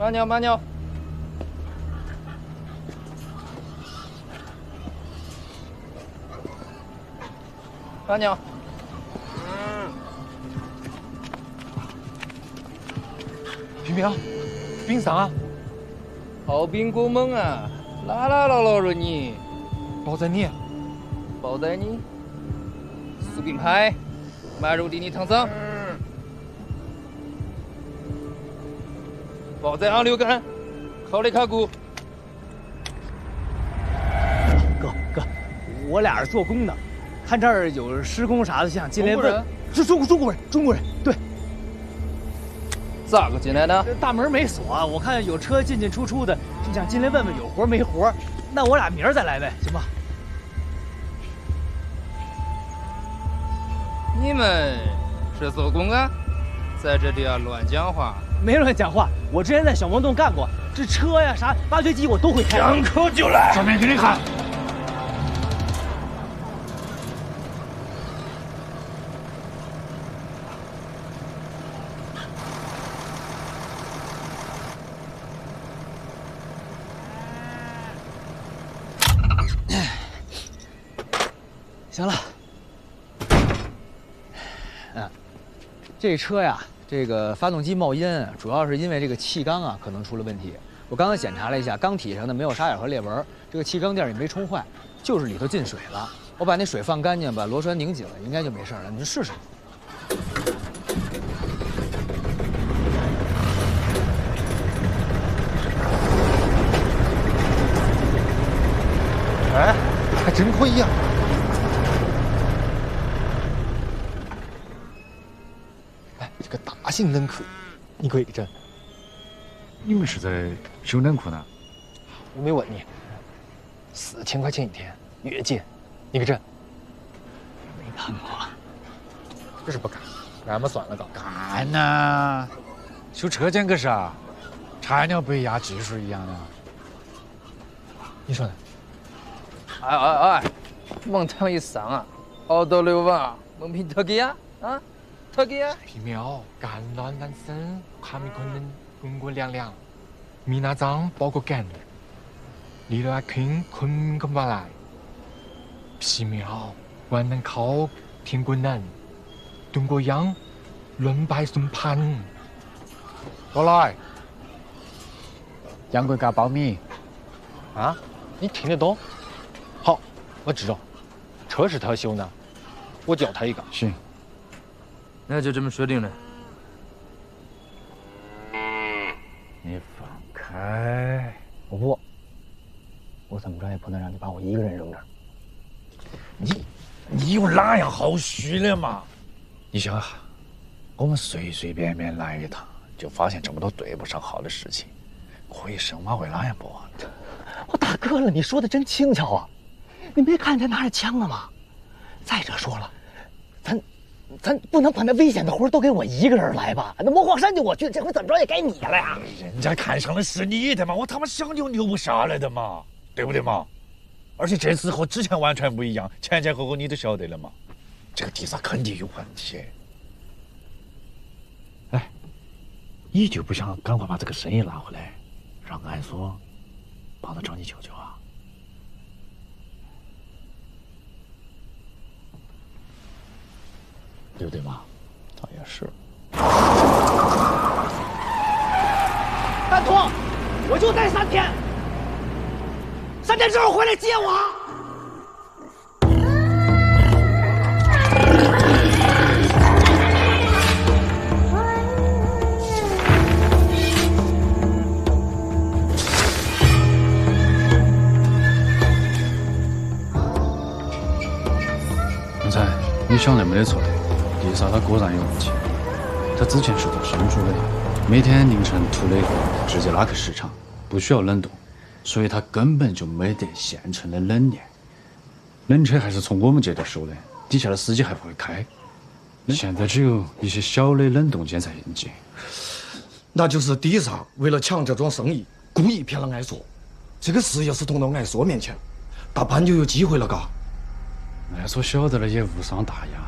慢点，慢点。慢点。平平，冰上啊！好兵过门啊！啦了你！包在你。包在你。四饼派，麦肉地你烫上。包在昂六干，烤的卡骨。哥，我俩是做工的，看这儿有施工啥的，想进来问。是中国人，对。咋个进来的？大门没锁，我看有车进出的，就想进来问问有活没活。那我俩明儿再来呗，行吧？你们是做工啊？在这里乱讲话？没乱讲话，我之前在小磨洞干过，这车呀啥挖掘机我都会开。张口就来，上面给你看。行了，这车呀，这个发动机冒烟，主要是因为这个气缸啊可能出了问题。我刚刚检查了一下，缸体上呢没有沙眼和裂纹，这个气缸垫也没冲坏，就是里头进水了。我把那水放干净，把螺栓拧紧了，应该就没事了。你试试。哎，还真可以呀！这个大型冷库，你可以整。你们是在修冷库呢？我没问你，4000块钱一天，月结，你给整？没干过，这是不干，俺们算了个。干呐！修车间可是啊，菜鸟不一样，技术一样的。你说呢？哎，往堂一上啊，熬到流亡，门凭特给呀？啊，特给呀？皮苗，干乱男生，哈密可能滚滚凉凉，米那脏包个干，离了坑困个马来。皮苗，万能烤天滚能，炖个羊，论白送盘。过来，杨贵嘎苞米。啊，你听得懂？好，我知道，车是他修的，我教他一个。行，那就这么说定了。你放开！我不，我怎么着也不能让你把我一个人扔这儿。你有哪样好虚的嘛？你想想，我们随随便便来一趟，就发现这么多对不上号的事情，可以生马为哪样不啊？我大哥了，你说的真轻巧啊！你没看他拿着枪了吗？再者说了，咱不能把那危险的活都给我一个人来吧？那魔矿山就我去，这回怎么着也该你了呀！人家看上的是你的嘛，我他妈想扭扭不下来的嘛，对不对嘛？而且这次和之前完全不一样，前前后后你都晓得了嘛，这个地上肯定有问题。哎，你就不想赶快把这个生意拿回来，让安所帮他找你舅舅啊？对不对嘛？倒也是。半途，我就待3天，3天之后回来接我。刚才你想的没得错的，地上它果然有问题。它之前是做生猪的，每天凌晨屠了以后直接拉去市场，不需要冷冻，所以它根本就没得现成的冷链。冷车还是从我们这头收的，底下的司机还不会开。现在只有一些小的冷冻间在应急。那就是地上为了抢这桩生意，故意骗了爱所。这个事要是捅到爱所面前，大潘就有机会了，嘎。爱所晓得了也无伤大雅，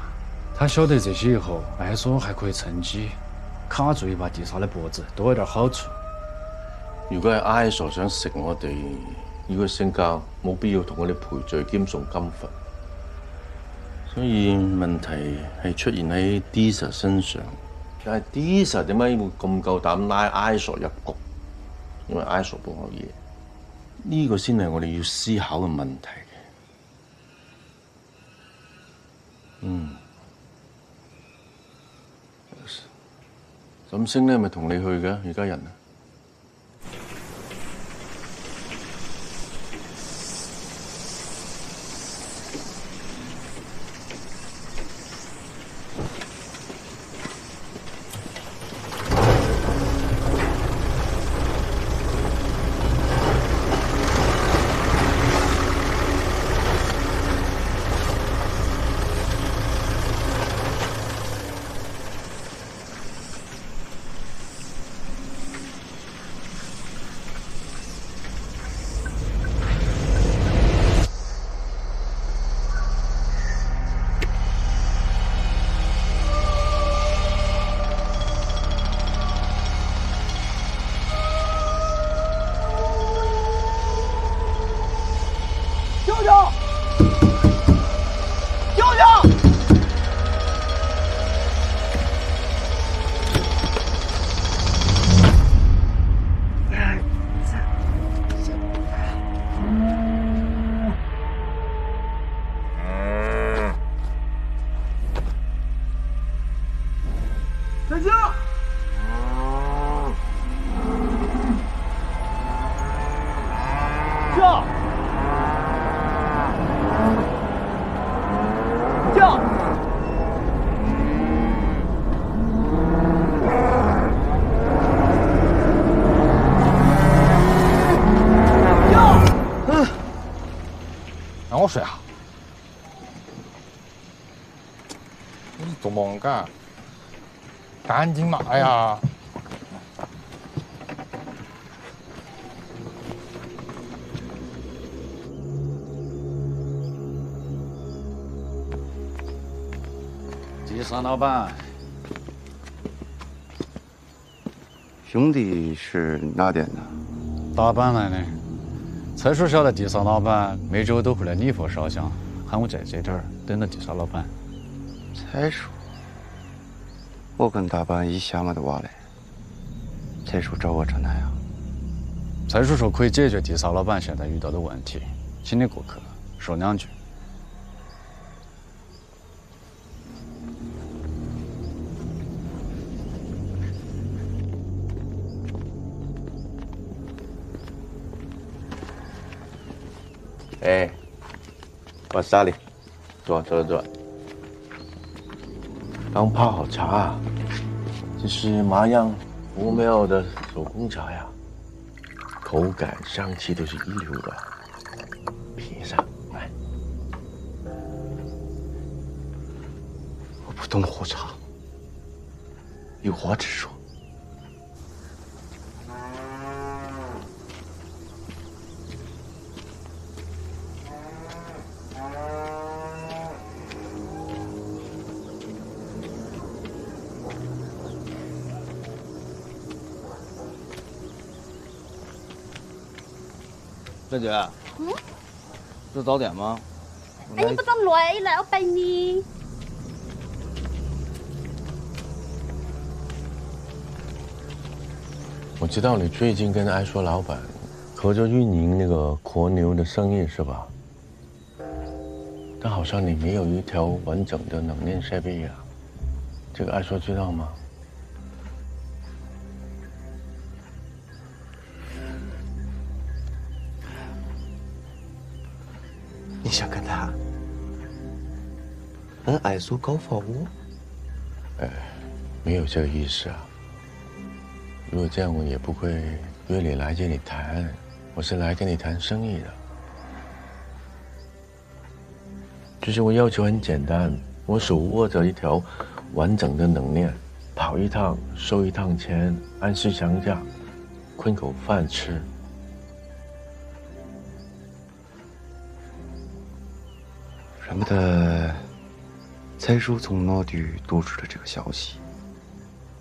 他晓得这些以后，爱所还可以趁机卡住一把地上的脖子，多一点好处。如果係 ISO 想食我哋，以佢性格冇必要同我哋賠罪兼送金罰。所以問題係出現喺 Disa 身上。但係 Disa 點解會咁夠膽拉 ISO 入局？因為 ISO 報我嘢，呢個先係我哋要思考嘅問題嘅。沈星咧係咪同你去嘅？而家人啊？让我睡下。你做梦干？赶紧嘛！哎呀！第三老板，兄弟是哪店的？大阪来的。蔡叔晓得第三老板每周都会来礼佛烧香，喊我在这点儿等着第三老板。蔡叔，我跟大阪一下么的话嘞。蔡叔找我这来呀？蔡叔说可以解决第三老板现在遇到的问题，请你过去说两句。哎，我沙里，坐。刚泡好茶，这是麻样吴庙的手工茶呀，口感、香气都是一流的。品一下，来。我不懂喝茶，有话直说。大姐，这早点吗？哎，你不等累了，我陪你。我知道你最近跟爱说老板合作运营那个活牛的生意是吧？但好像你没有一条完整的冷链设备呀，这个爱说知道吗？你想跟他跟爱苏搞房屋？没有这个意思啊。如果这样，我也不会约你来这里谈，我是来跟你谈生意的。就是我要求很简单，我手握着一条完整的冷链，跑一趟收一趟钱，按时涨价，混口饭吃。什么的，蔡叔从哪里得知的这个消息？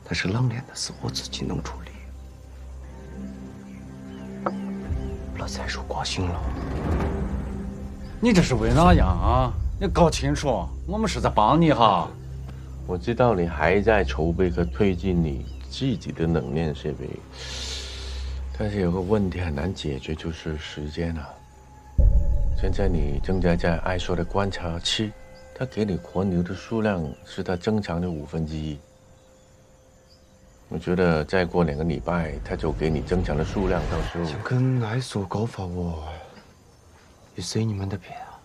但是冷链的事我自己能处理。了才叔高兴了。你这是为哪样啊？你搞清楚，我们是在帮你哈。我知道你还在筹备和推进你自己的冷链设备，但是有个问题很难解决，就是时间啊。现在你正在艾硕的观察期，他给你活牛的数量是他正常的1/5。我觉得再过2个礼拜，他就给你正常的数量，到时候想跟艾硕搞发我，也随你们的便啊。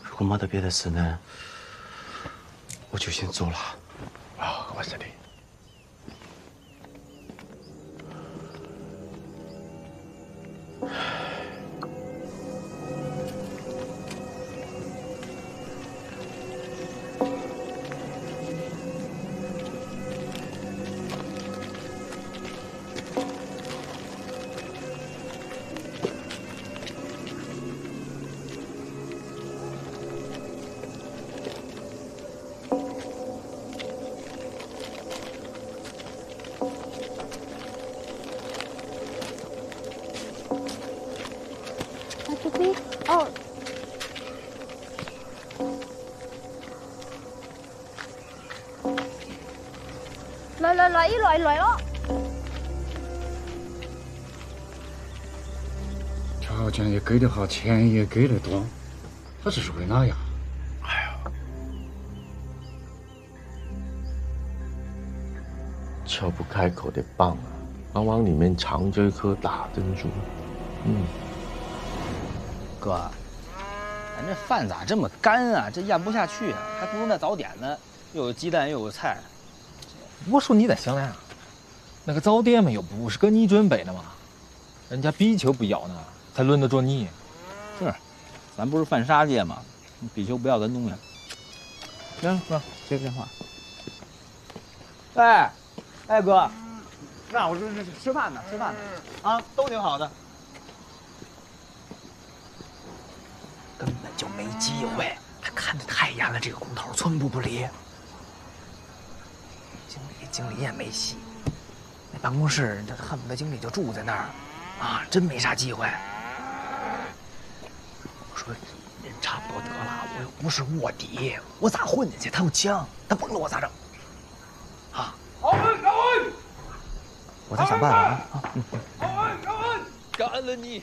如果没得别的事呢，我就先走了。啊，我是你。哦，來咯！条件也给得好，钱也给得多，他这是为哪样？撬不开口的蚌啊，往往里面藏着一颗大珍珠。哥，咱这饭咋这么干啊？这咽不下去啊，还不如那早点呢，又有鸡蛋又有菜。我说你在想啥？那个早点嘛，又不是给你准备的嘛，人家比丘不要呢，才轮得着你。是，咱不是犯杀戒吗？比丘不要咱东西。行，哥，接个电话。哎，哥，那我这吃饭呢，啊，都挺好的。根本就没机会，他看得太严了，这个工头寸步不离。经理也没戏，那办公室这恨不得经理就住在那儿，啊，真没啥机会。我说人差不多得了，我又不是卧底，我咋混进去？他有枪，他崩了我咋整？啊！我再想办法啊！感恩你，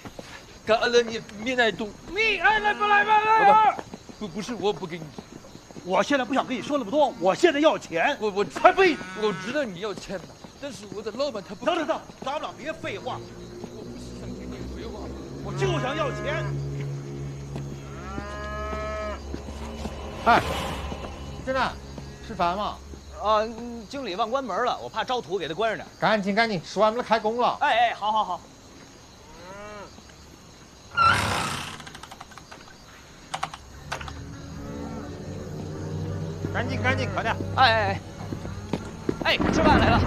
免爱赌，你爱来不来吧？不是我不给你。我现在不想跟你说那么多，我现在要钱。我才不！我知道你要钱的，但是我的老板他不。等，咱们俩别废话。我不是想跟你废话，我就想要钱。哎，真的，吃饭吗？经理忘关门了，我怕招土，给他关上点。赶紧，说俺们开工了。哎，好。赶紧，快点！哎，吃饭来了。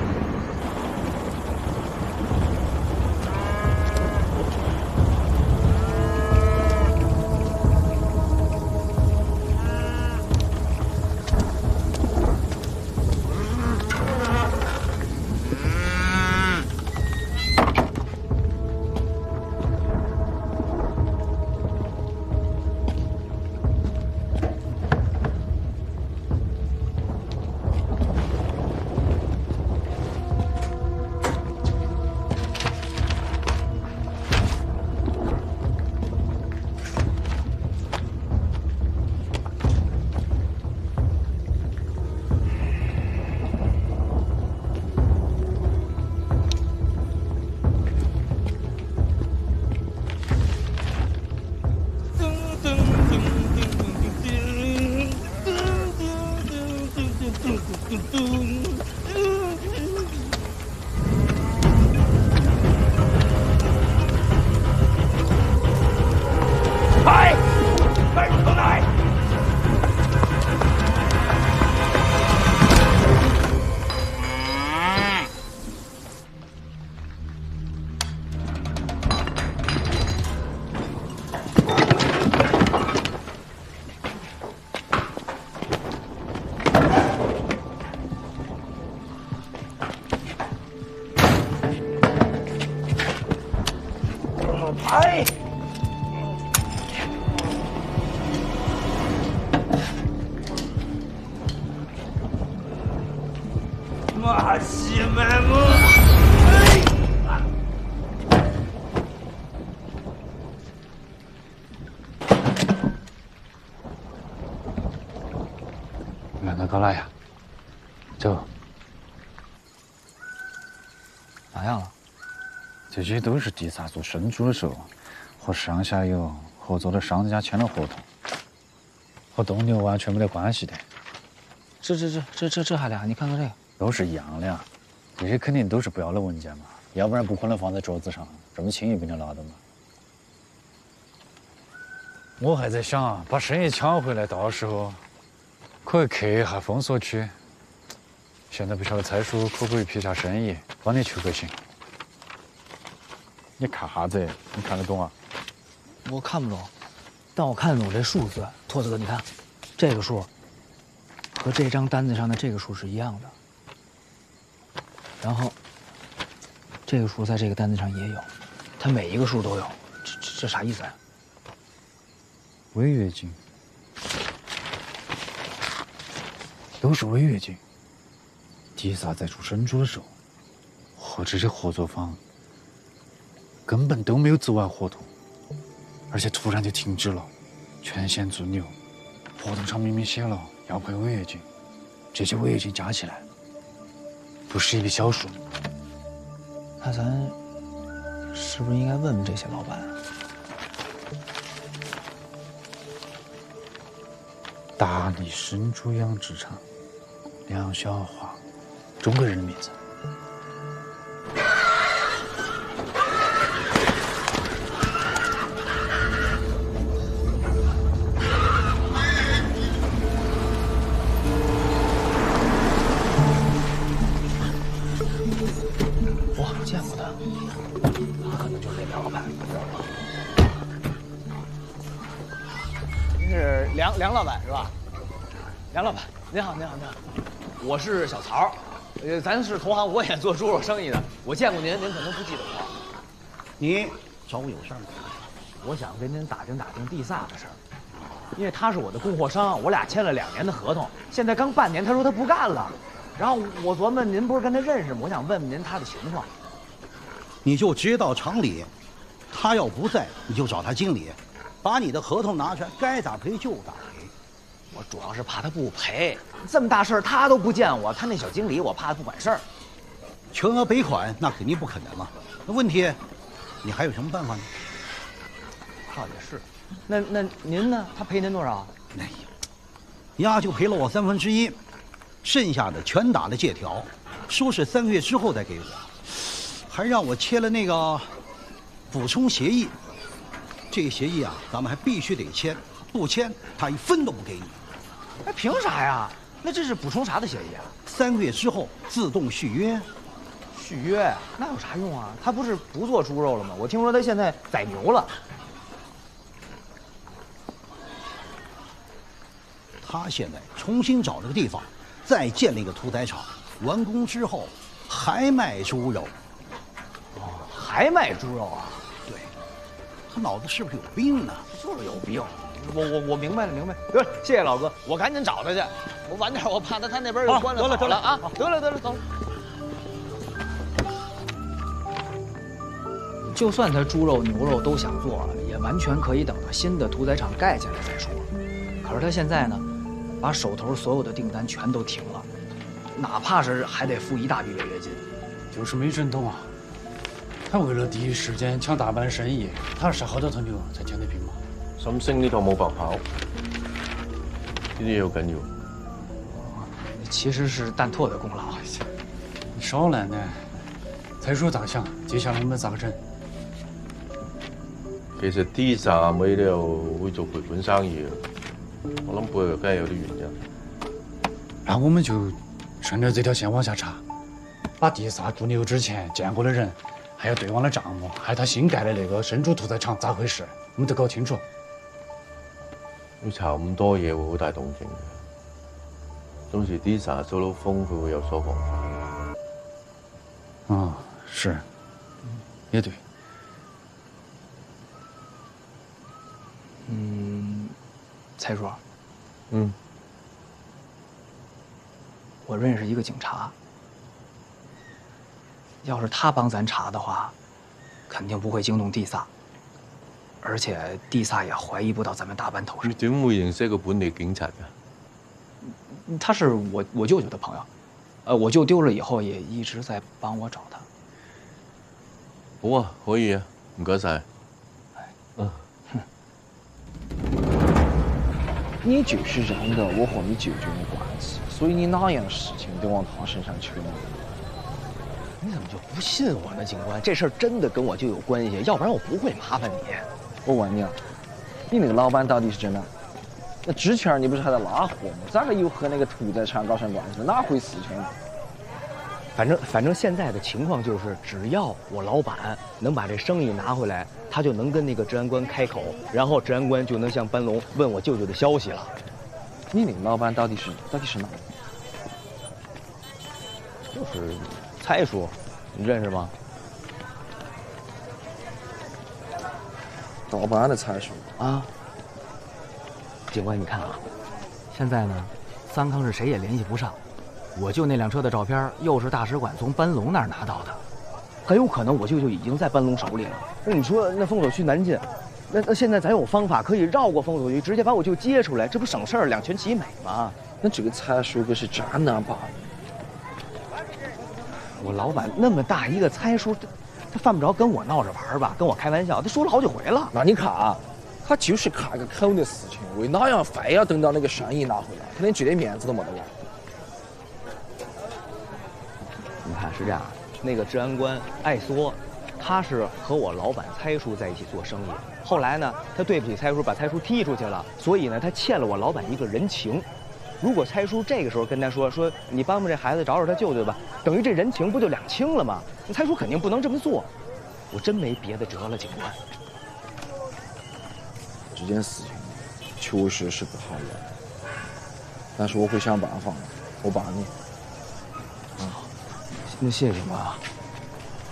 我拍。马西麦木。让他搞来呀！走。咋样了？这些都是地萨做生猪的时候和上下游合作的商家签了合同，和斗牛完全没得关系的。这还俩？你看看这个，都是一样的呀。这些肯定都是不要的文件嘛，要不然不可能放在桌子上，这么轻易被你拿到嘛。我还在想啊，把生意抢回来，到时候可以克一下封锁区。现在不晓得蔡叔可不可以批下生意，帮你去个行。你看啥子？你看得懂啊？我看不懂，但我看得懂这数字。兔子哥，你看，这个数和这张单子上的这个数是一样的。然后，这个数在这个单子上也有，它每一个数都有。这啥意思啊？违约金，都是违约金。地萨在做生猪的时候，和这些合作方根本都没有走完合同，而且突然就停止了，全线做牛。合同上明明写了要赔违约金，这些违约金加起来不是一笔小数。那咱是不是应该问问这些老板啊？大理生猪养殖场，梁小华，中国人的名字。我见过他，他可能就是那老板。您是梁老板是吧？梁老板，您好，您好，您好，我是小曹，咱是同行，我也做猪肉生意的，我见过您，您可能不记得我。你找我有事儿吗？我想跟您打听打听地萨的事儿，因为他是我的供货商，我俩签了2年的合同，现在刚半年，他说他不干了，然后我琢磨您不是跟他认识吗？我想问问您他的情况。你就直接到厂里，他要不在，你就找他经理，把你的合同拿出来，该咋赔就咋赔。我主要是怕他不赔，这么大事儿他都不见我，他那小经理我怕他不管事儿。全额赔款那肯定不可能了，那问题，你还有什么办法呢？倒也是，那您呢？他赔您多少？哎呀，丫就赔了我1/3，剩下的全打了借条，说是3个月之后再给我，还让我签了那个补充协议。这个协议啊，咱们还必须得签，不签他1分都不给你。哎，凭啥呀？那这是补充啥的协议啊？3个月之后自动续约。续约那有啥用啊？他不是不做猪肉了吗？我听说他现在宰牛了。他现在重新找了个地方，再建了一个屠宰场，完工之后还卖猪肉。哦，还卖猪肉啊？对，他脑子是不是有病呢？就是有病。我明白了，得了，谢谢老哥，我赶紧找他去。我晚点，我怕他那边又关了。得了啊，得了，走了。就算他猪肉、牛肉都想做了，也完全可以等到新的屠宰场盖起来再说。可是他现在呢，把手头所有的订单全都停了，哪怕是还得付一大笔违约金。就是没整懂啊！他为了第一时间抢大盘生意，他杀好多头牛才抢得平嘛。心星呢套冇白跑，呢啲嘢好緊要。其實是蛋拓的功勞。你少來呢，蔡叔咋想？接下來我們咋整？其實 Disa 冇理由會做賠本生意嘅，我諗背後梗係有啲原因。那我們就順着這條線往下查，把Disa做牛之前見過的人，還有對方的賬目，還有他新蓋的那個生豬屠宰場咋回事，我們都搞清楚。要查咁多嘢會好大動靜嘅，到時 Disa 收到風佢會有所防範。啊，是，也對。蔡叔，嗯，我认识一个警察，要是他帮咱查的话，肯定不会惊动地萨，而且地萨也怀疑不到咱们大班头上。你點會認識一個本地警察㗎？他是我舅舅的朋友，我舅丢了以後也一直在幫我找他。好啊，可以啊，唔該晒。你就是认得我和你舅舅的关系，所以你哪样事情都往他身上去呢？你怎么就不信我呢，警官？这事儿真的跟我舅有关系，要不然我不会麻烦你。我问你啊，你那个老板到底是真的？那之前你不是还在拉货吗？咋个又和那个屠宰场搞上关系？哪回事情啊？反正现在的情况就是，只要我老板能把这生意拿回来，他就能跟那个治安官开口，然后治安官就能向班龙问我舅舅的消息了。你那个老板到底是哪？就是蔡叔，你认识吗？盗版的蔡叔啊。警官，你看啊，现在呢，三坑是谁也联系不上。我舅那辆车的照片又是大使馆从班龙那儿拿到的，很有可能我舅舅已经在班龙手里了。那你说那封锁区难进，那现在咱有方法可以绕过封锁区，直接把我舅接出来，这不省事儿，两全其美吗？那这个蔡叔可是渣男吧？我老板那么大一个蔡叔，他犯不着跟我闹着玩吧，跟我开玩笑，他说了好几回了。那你看啊，他就是开个口的事情，为哪样非要等到那个生意拿回来，他连这点面子都没得了。你看是这样，那个治安官艾梭，他是和我老板蔡叔在一起做生意。后来呢，他对不起蔡叔，把蔡叔踢出去了，所以呢，他欠了我老板一个人情。如果蔡叔这个时候跟他说你帮帮这孩子找找他舅舅吧，等于这人情不就两清了吗？那蔡叔肯定不能这么做。我真没别的辙了，警官。这件事情确实是不好了，但是我会想办法的，我帮你。那谢谢警官啊。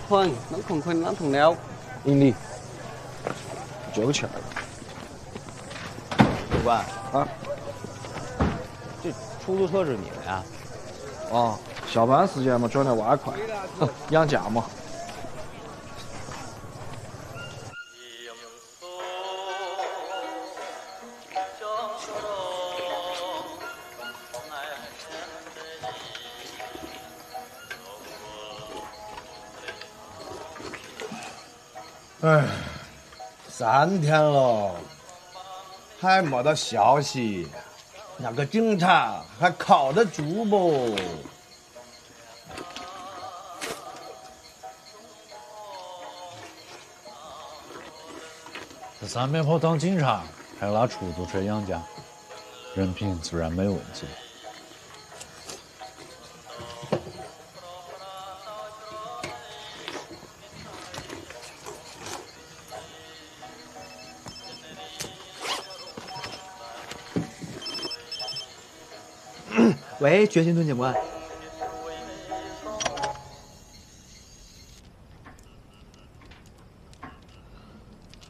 混，能空亏能同了。英利，交个钱了。警官啊，这出租车是你的呀？啊，下班时间嘛，赚点外快，养家嘛。哎，3天了，还没得消息，那个警察还靠得住不？在三面坡当警察，还要拉出租车养家，人品自然没问题。喂，觉心顿警官。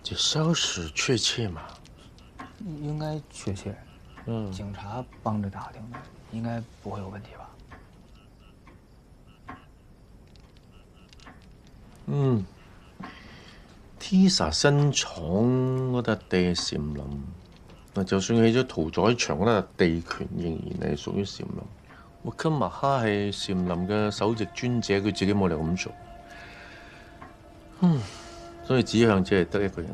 这消息确切吗？应该确切。警察帮着打听的，应该不会有问题吧？Tisa 新廠嗰笪地係禪林，嗱就算起咗屠宰場嗰笪地權仍然係屬於禪林。沃金麥哈係禪林嘅首席專者，佢自己冇理由咁做。所以指向只係得一個人，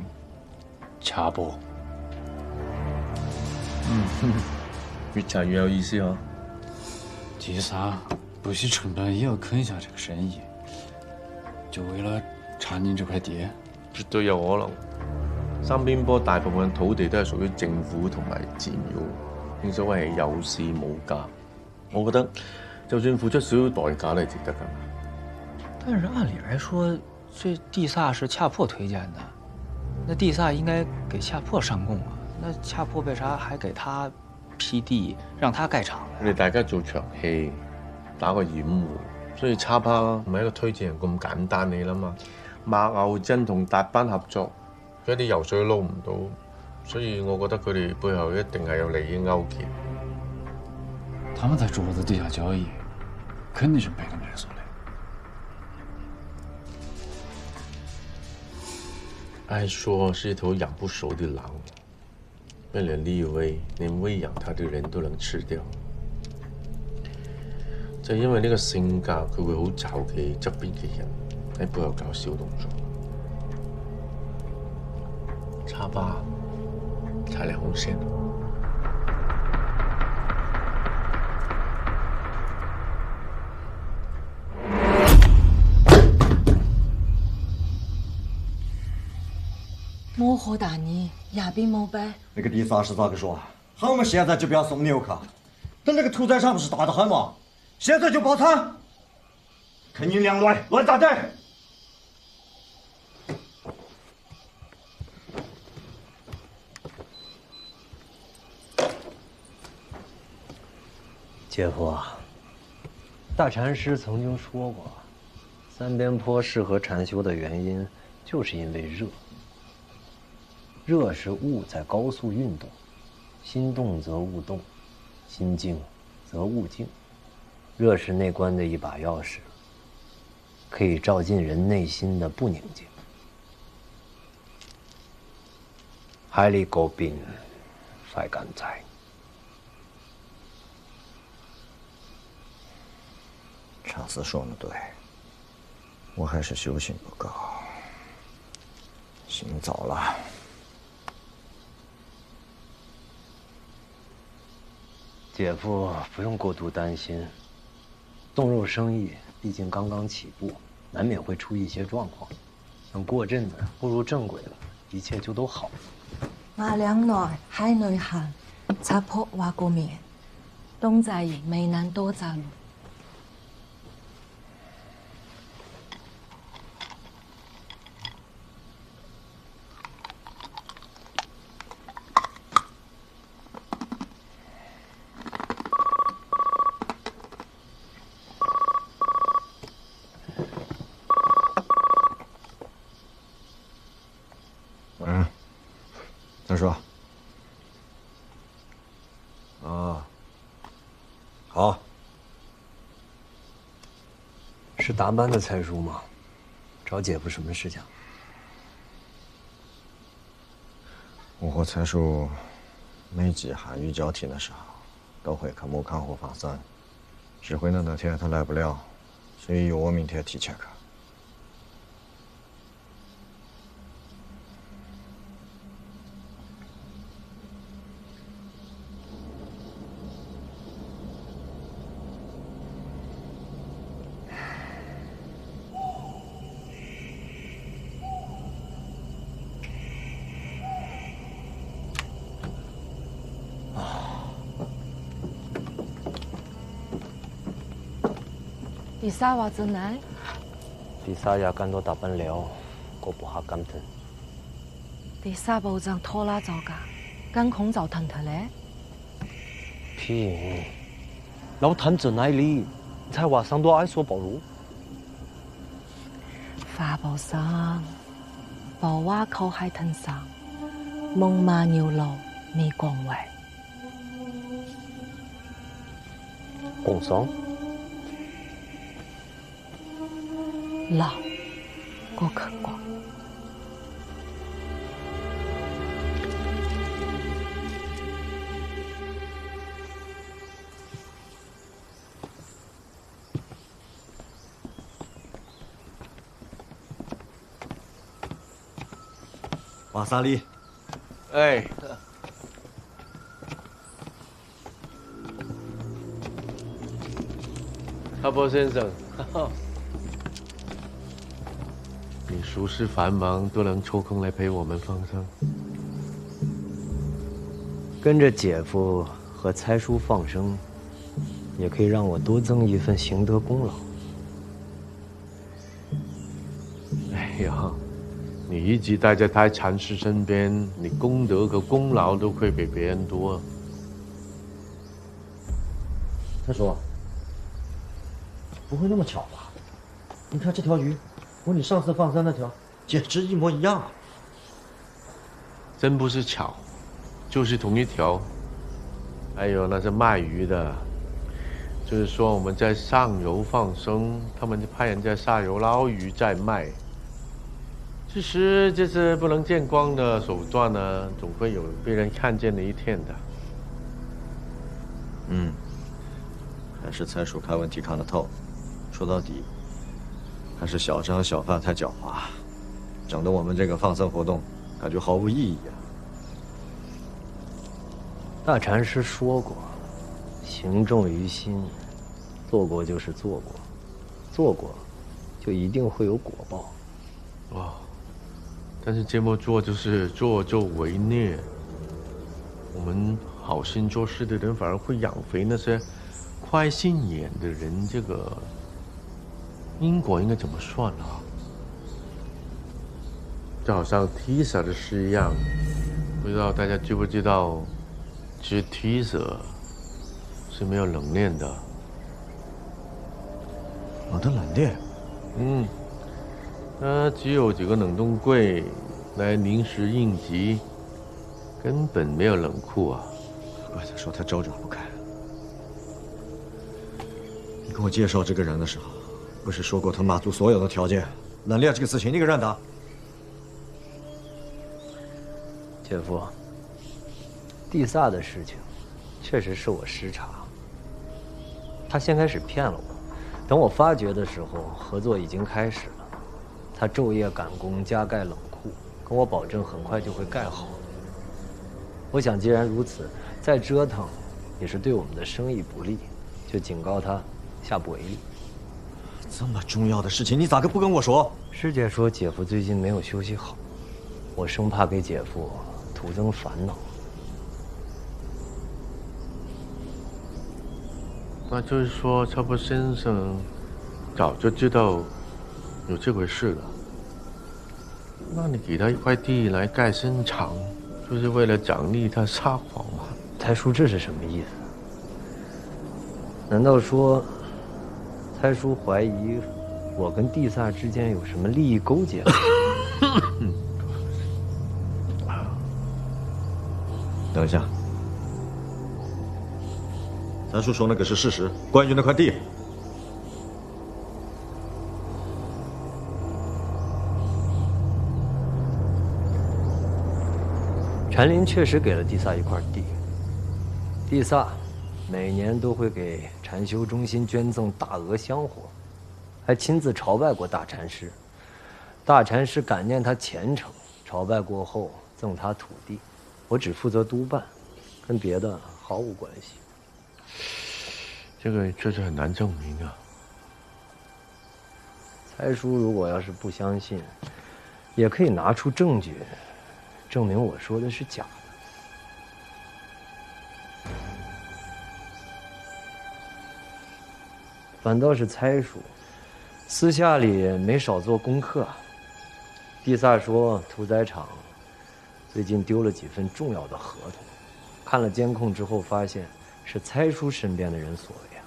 查波。越查越有意思嗬。第三，不惜成本也要啃下这个生意，就为了查您这块地。絕對有可能。三邊坡大部分土地都係屬於政府同埋寺廟，正所謂係有市冇價。我覺得就算付出少少代價都係值得㗎。但是按理來說，這地薩是恰破推薦的，那地薩應該給恰破上供啊。那恰破為啥還給他批地，讓他蓋廠呢？你哋大家做場戲，打個掩護，所以恰破唔係一個推薦人咁簡單你啦嘛。馬牛真同達班合作，佢一啲油水撈唔到，所以我覺得佢哋背後一定係有利益勾結。他們在桌子底下交易，肯定是背後連鎖的。按說是一頭養不熟的狼，為了立威，連餵養它的人都能吃掉。就係因為呢個性格，佢會好罩忌側邊嘅人，喺背後搞小動作。插吧，踩兩紅線。莫和大你亚兵莫败。那个第三是咋个说？喊我们现在就不要送牛去，等那个屠宰场不是大得很吗？现在就包餐，看你俩乱咋的？姐夫啊，大禅师曾经说过，三边坡适合禅修的原因，就是因为热。热是物在高速运动，心动则物动，心静则物静。热是内观的一把钥匙，可以照进人内心的不宁静。海里高宾，phải敢在。禅师说的对，我还是修行不够，心早了。姐夫不用过度担心，冻肉生意毕竟刚刚起步，难免会出一些状况。等过阵子步入正轨了，一切就都好了。我兩內喺內行，插坡話過面，東仔未能多走路。他说：“啊，好，是大班的蔡叔吗？找姐夫什么事情？我和蔡叔每季汉语交替的时候，都会去木康湖放生。指挥的那天他来不了，所以由我明天提前去。”第三話真難，第三日趕到大班了，過不下感疼。第三步就拖拉走㗎，跟孔就騰騰咧。屁！老譚在哪裡？才話上多愛說保如。花布生，布娃靠喺騰上，夢馬牛路未光位。共桑。老，過去過。瓦萨利，哎，阿波先生。你俗事繁忙，都能抽空来陪我们放生。跟着姐夫和猜叔放生，也可以让我多增一份行得功劳。哎呀，你一直待在太禅师身边，你功德和功劳都会比别人多。他说：“不会那么巧吧？你看这条鱼。”和你上次放生那条简直一模一样啊！真不是巧，就是同一条。还有那些卖鱼的，就是说我们在上游放生，他们就派人在下游捞鱼再卖。其实这些不能见光的手段呢，总会有被人看见的一天的。还是蔡叔看问题看得透。说到底，还是小张小范太狡猾，整得我们这个放生活动感觉毫无意义啊。大禅师说过，行重于心，做过就是做过，做过就一定会有果报。哇！但是这么做就是助纣为虐，我们好心做事的人反而会养肥那些快心眼的人，这个因果应该怎么算啊？就好像 Tisa 的事一样，不知道大家知不知道，其实 Tisa 是没有冷链的。我的冷链？它只有几个冷冻柜来临时应急，根本没有冷库啊！怪他说他周转不开。你跟我介绍这个人的时候，不是说过他满足所有的条件？冷链这个事情你给认得？姐夫，地萨的事情确实是我失察。他先开始骗了我，等我发觉的时候，合作已经开始了。他昼夜赶工，加盖冷库，跟我保证很快就会盖好。我想，既然如此，再折腾也是对我们的生意不利，就警告他下不为例。这么重要的事情，你咋个不跟我说？师姐说姐夫最近没有休息好，我生怕给姐夫徒增烦恼。那就是说，超波先生早就知道有这回事了。那你给他一块地来盖新厂，就是为了奖励他撒谎吗？thái叔，这是什么意思？难道说thái叔怀疑我跟地萨之间有什么利益勾结吗？等一下，咱叔说那个是事实，关于那块地。禅林确实给了地萨一块地，地萨每年都会给禅修中心捐赠大额香火，还亲自朝拜过大禅师。大禅师感念他虔诚，朝拜过后赠他土地，我只负责督办，跟别的毫无关系。这个确实很难证明啊。thái叔如果要是不相信，也可以拿出证据，证明我说的是假的。反倒是thái叔，私下里没少做功课。地萨说屠宰场最近丢了几份重要的合同，看了监控之后发现是thái叔身边的人所为啊。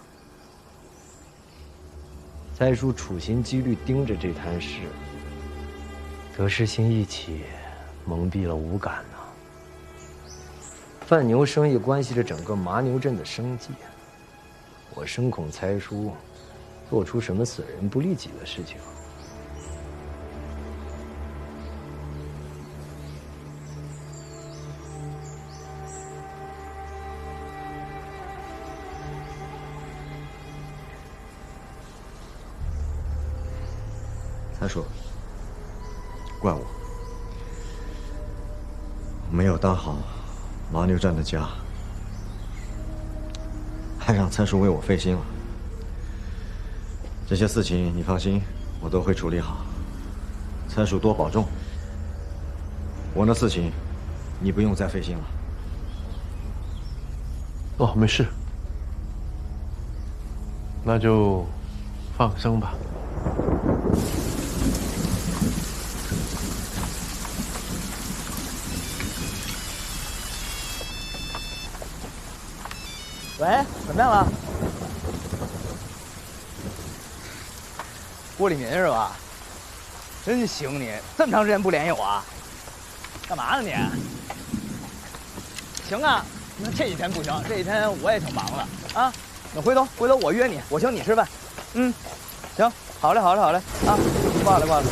thái叔处心积虑盯着这摊事，得失心一起，蒙蔽了五感呐。贩牛生意关系着整个麻牛镇的生计，我深恐thái叔做出什么损人不利己的事情。thái叔，怪我没有当好麻牛镇的家，还让thái叔为我费心了。这些事情你放心，我都会处理好。thái叔多保重。我那事情，你不用再费心了。哦，没事，那就放生吧。喂，怎么样了？郭立民是吧？真行你，这么长时间不联系我啊？干嘛呢你？行啊，那这几天不行，这几天我也挺忙的啊。那回头我约你，我请你吃饭。嗯，行，好嘞啊，挂了。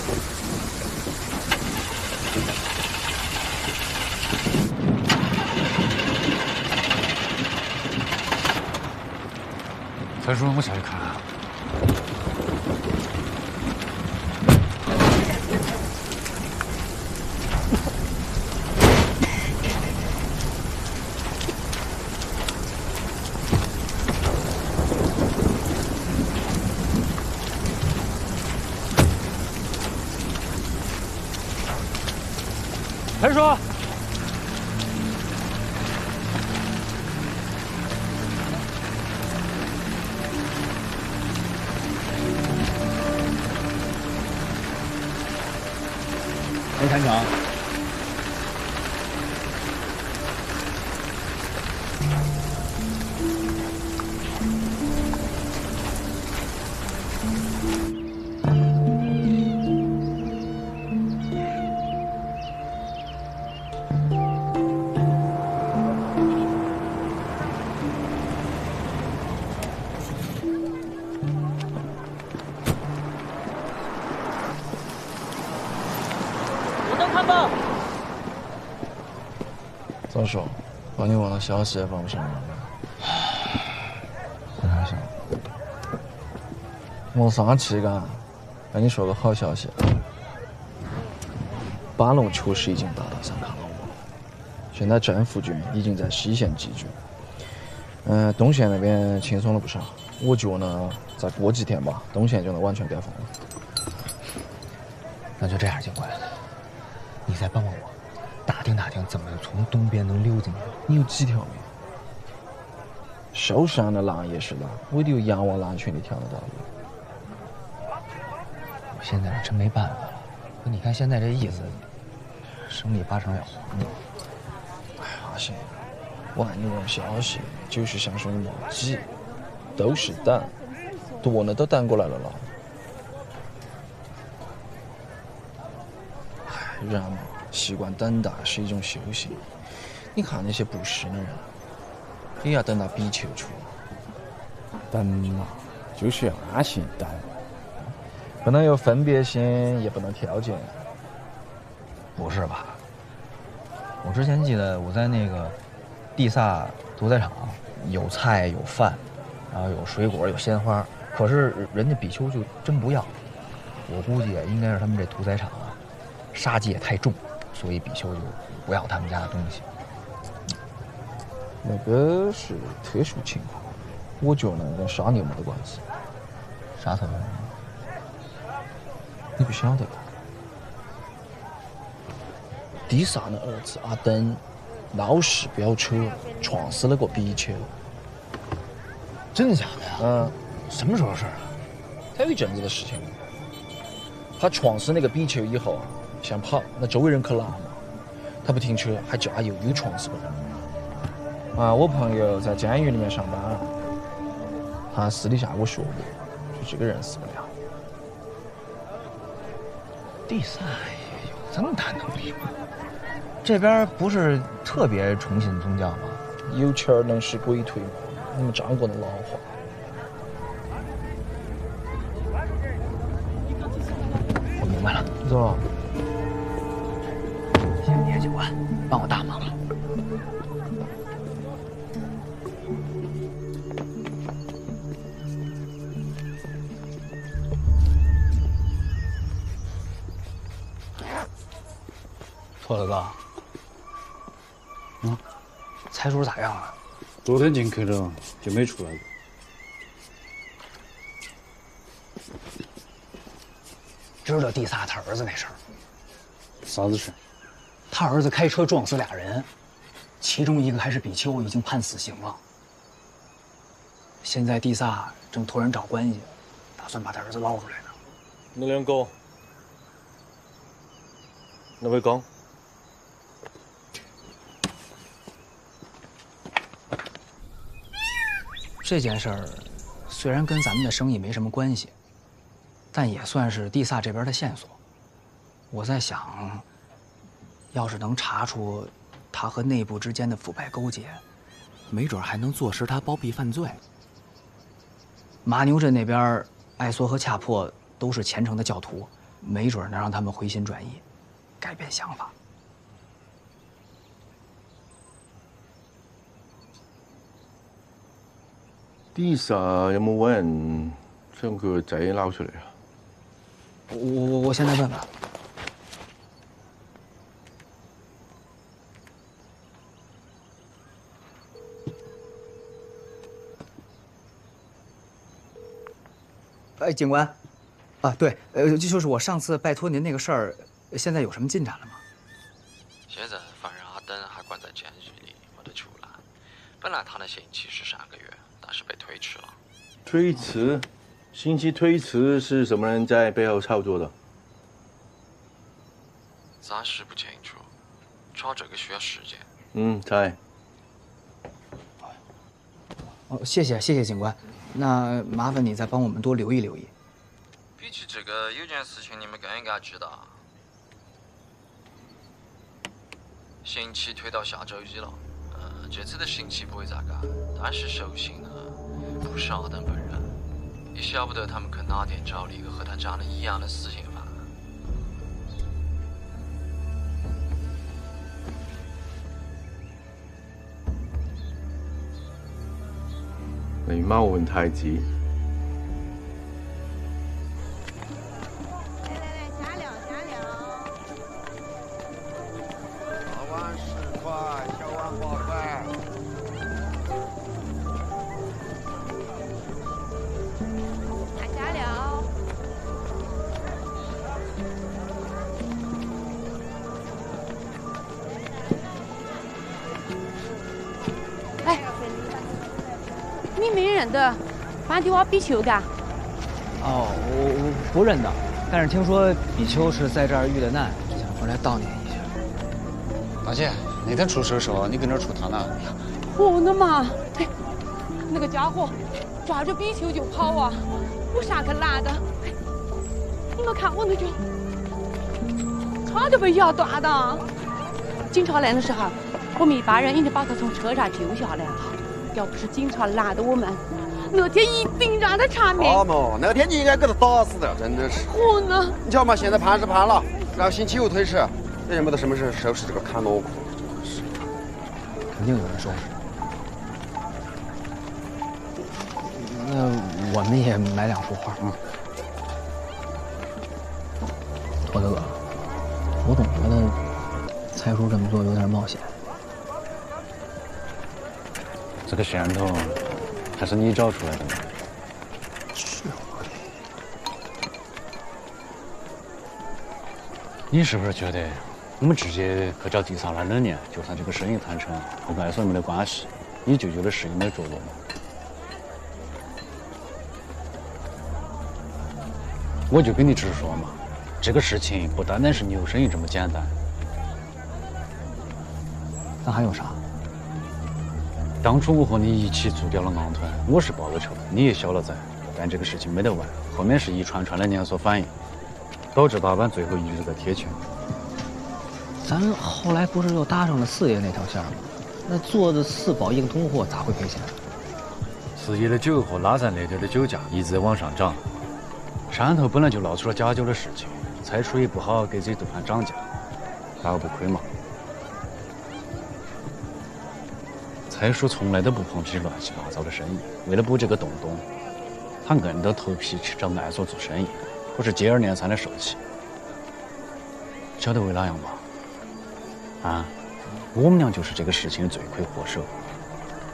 蔡叔，我下去看看。陈叔，没谈成。咋说？把你忘了消息也帮不上忙。不太想。我上期跟你说个好消息，巴龙确实已经达到3卡了。现在政府军已经在西线集聚，东线那边轻松了不少。我觉呢，再过几天吧，东线就能完全解放了。那就这样，警官，你再帮帮我。打听打听，怎么从东边能溜进去？你有几条命？受伤的狼也是狼，我得有仰望狼群里跳得到的。我现在真没办法了。可你看现在这意思，生意8成要黄的。哎，阿信，我按你问消息，就是想说你莫急，都是等，多呢都等过来了了。哎，人嘛。习惯等待是一种修行。你看那些不识的人，也要等到比丘出来。等嘛，就是要安心等，不能有分别心，也不能挑拣。不是吧？我之前记得我在那个地萨屠宰场，有菜有饭，然后有水果有鲜花，可是人家比丘就真不要。我估计应该是他们这屠宰场啊，杀戒太重。所以比丘就不要他们家的东西。那个是特殊情况，我觉得跟杀牛没得关系。啥特殊？你不晓得吧？地萨的儿子阿登闹事飙车，撞死了个比丘。真的假的呀？嗯。什么时候的事啊？才有一阵子的事情。他撞死那个比丘以后啊。想跑，那周围人可拉嘛，他不停车，还加油，又撞死个人。啊，我朋友在监狱里面上班，他私底下我说过，就这个人死不了。地萨有这么大能力吗？这边不是特别崇信宗教吗？有钱能使鬼推吗？你们张国的老话。我明白了，走。谢谢警官，帮我大忙了。托子哥，蔡叔咋样了？昨天进去了，就没出来过。知道地萨他儿子那事儿？啥子事？他儿子开车撞死俩人，其中一个还是比丘，已经判死刑了。现在地萨正托人找关系，打算把他儿子捞出来呢。那两个，那位讲。这件事儿虽然跟咱们的生意没什么关系，但也算是地萨这边的线索。我在想，要是能查出他和内部之间的腐败勾结，没准还能坐实他包庇犯罪。马牛镇那边，艾索和恰珀都是虔诚的教徒，没准能让他们回心转意，改变想法。Disa 有冇揾人將佢個仔撈出嚟啊？我现在问问。哎，警官，啊，对，就是我上次拜托您那个事儿，现在有什么进展了吗？现在犯人阿登还关在监狱里，没得出来。本来他的刑期是3个月，但是被推迟了。推迟？刑期推迟是什么人在背后操作的？暂时不清楚，抓这个需要时间。猜。哦，谢谢警官，那麻烦你再帮我们多留意留意。比起这个，有件事情你们更应该知道。刑期推到下周1了，这次的刑期不会再改，但是受刑呢不是阿登本人，也晓不得他们去哪点找了一个和他长得一样的死刑犯。狸猫換太子。小碗10块，小碗8块。看加料。哎。你没认得班迪瓦比丘嘎？哦，我不认得，但是听说比丘是在这儿遇的难，就想回来悼念一下。大姐，那天出事的时候，你跟这儿出他了？我的妈！哎，那个家伙抓着比丘就跑啊！我上去拦的。哎，你们看我那脚，差点被牙断的。警察来的时候，我们一帮人已经把他从车上救下来了。要不是警察拦的我们，那天一定让他偿命。好嘛，那天你应该给他打死的，真的是。我呢？你瞧嘛，现在判是判了，然后星期又推迟，人没得什么事收拾这个砍脑壳，真是。肯定有人收拾。那我们也买2幅画。我哥哥，我总觉得蔡叔这么做有点冒险。这个线头还是你找出来的吗？是。你是不是觉得我们直接去找第三来2年，就算这个生意谈成，和艾索没得关系，你舅舅的事业没着落吗？我就跟你直说嘛，这个事情不单单是牛生意这么简单。那还有啥？当初我和你一起做掉了昂团，我是报了仇，你也消了灾，但这个事情没得完，后面是一串串的连锁反应，导致大阪最后一直在贴钱。咱后来不是又搭上了4爷那条线吗？那做的4保硬通货咋会赔钱4爷的酒和拉萨那点的酒价一直在往上涨，山头本来就闹出了假酒的事情，蔡叔也不好给这赌盘涨价，反而不亏嘛。蔡叔从来都不碰这些乱七八糟的生意，为了补这个洞洞，他硬着头皮去找艾索做生意，不是接二连三的受气。晓得为哪样吗？啊，我们俩就是这个事情的罪魁祸首，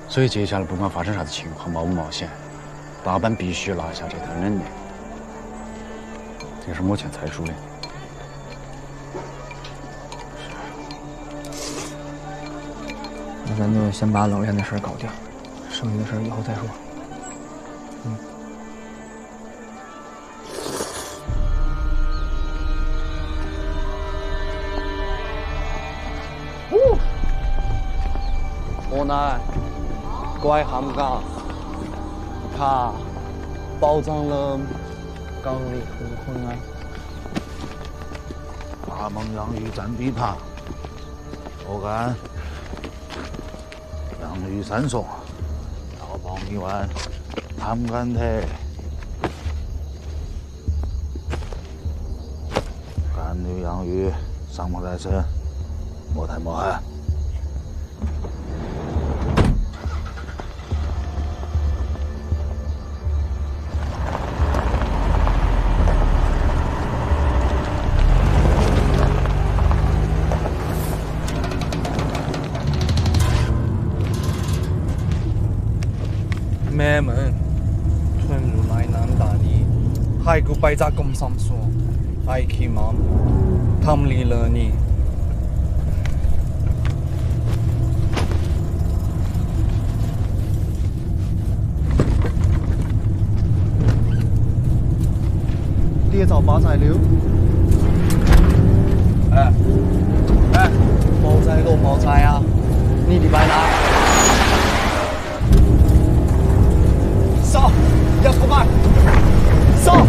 所以接下来不管发生啥子情况，冒不冒险，大阪必须拿下这摊冷链。这是目前蔡叔的。那咱就先把冷链的事搞定，剩下的事以后再说。河南，乖汉港，看，保障了港里很困难。大蒙洋鱼战比盘，我看洋芋3送，刀帮1碗，汤干腿，干绿洋芋，上毛再生，莫太莫寒。咩門？吞如來南大你，係個閉扎咁心酸，係期望氹你了你。猎找马仔了。冇仔路冇仔啊！你禮拜哪？上，要出賣，上！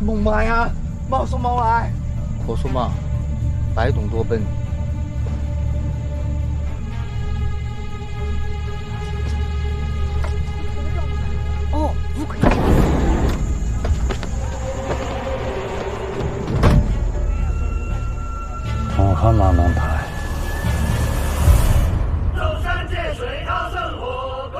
夢賣啊！冇送冇來。婆娑嘛，白懂多笨。哦，不可以这样。我看马能抬。走山借水讨生活，国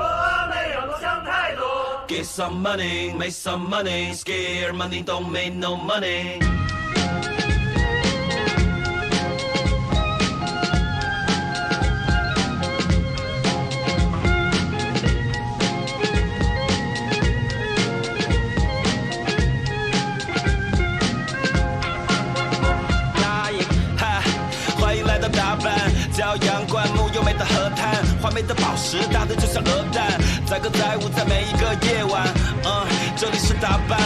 没让我想太多。Get some money, make some money, scare money, don't make no money. 骄阳灌木优美的河滩，华美的宝石大的就像鹅蛋，载歌载舞在每一个夜晚。这里是大阪，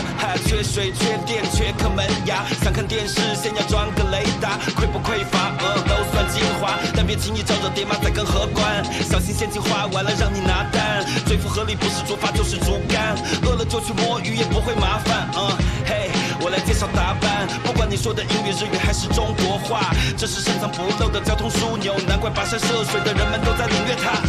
缺水缺电缺颗门牙，想看电视先要装个雷达，匮不匮乏都算精华，但别轻易招惹爹妈在跟河关，小心陷阱画完了让你拿单，最符合理不是竹筏就是竹竿，饿了就去摸鱼也不会麻烦。嘿，我来介绍大阪，不管你说的英语日语还是中国话，这是深藏不露的交通枢纽，难怪跋山涉水的人们都在领略它。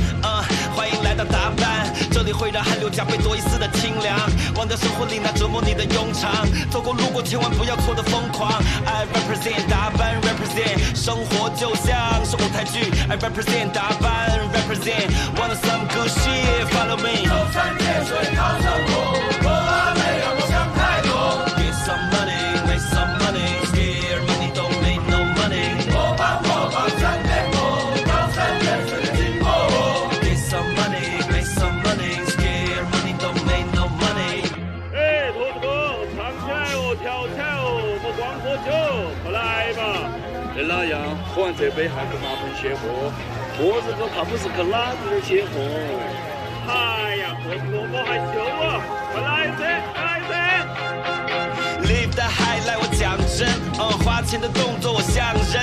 欢迎来到大阪，这里会让汗流浃背多一丝的清凉，忘掉生活里那折磨你的庸常，走过路过千万不要错的疯狂。I represent 大阪 represent， 生活就像是舞台剧。I represent 大阪 represent， want some good shit follow me。走山借水讨生活，国没让我想太多。Get some money, make some money, scare money, don't make no money。模仿山边坡，高山远水的经过。Get some money, make some money, scare money, don't make no money。兔子哥，唱起来哦，跳起来哦，莫光喝酒，快来吧！跟那样，喝完这杯还跟马盆卸货，兔子哥怕不是跟哪子的卸货？哎呀，兔子哥我害羞啊！快来噻，来噻！ Live the high 来我讲真，花钱的动作我像人，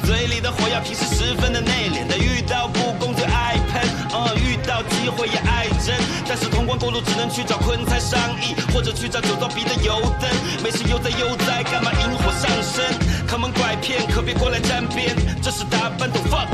嘴里的火药平时十分的内敛，但遇到不公就爱喷，遇到机会也爱争，但是通关过路只能去找坤才商议，或者去找酒糟鼻的油灯，没事悠哉悠哉，干嘛引火上身？坑蒙拐骗可别过来沾边，这是大阪懂 fuck。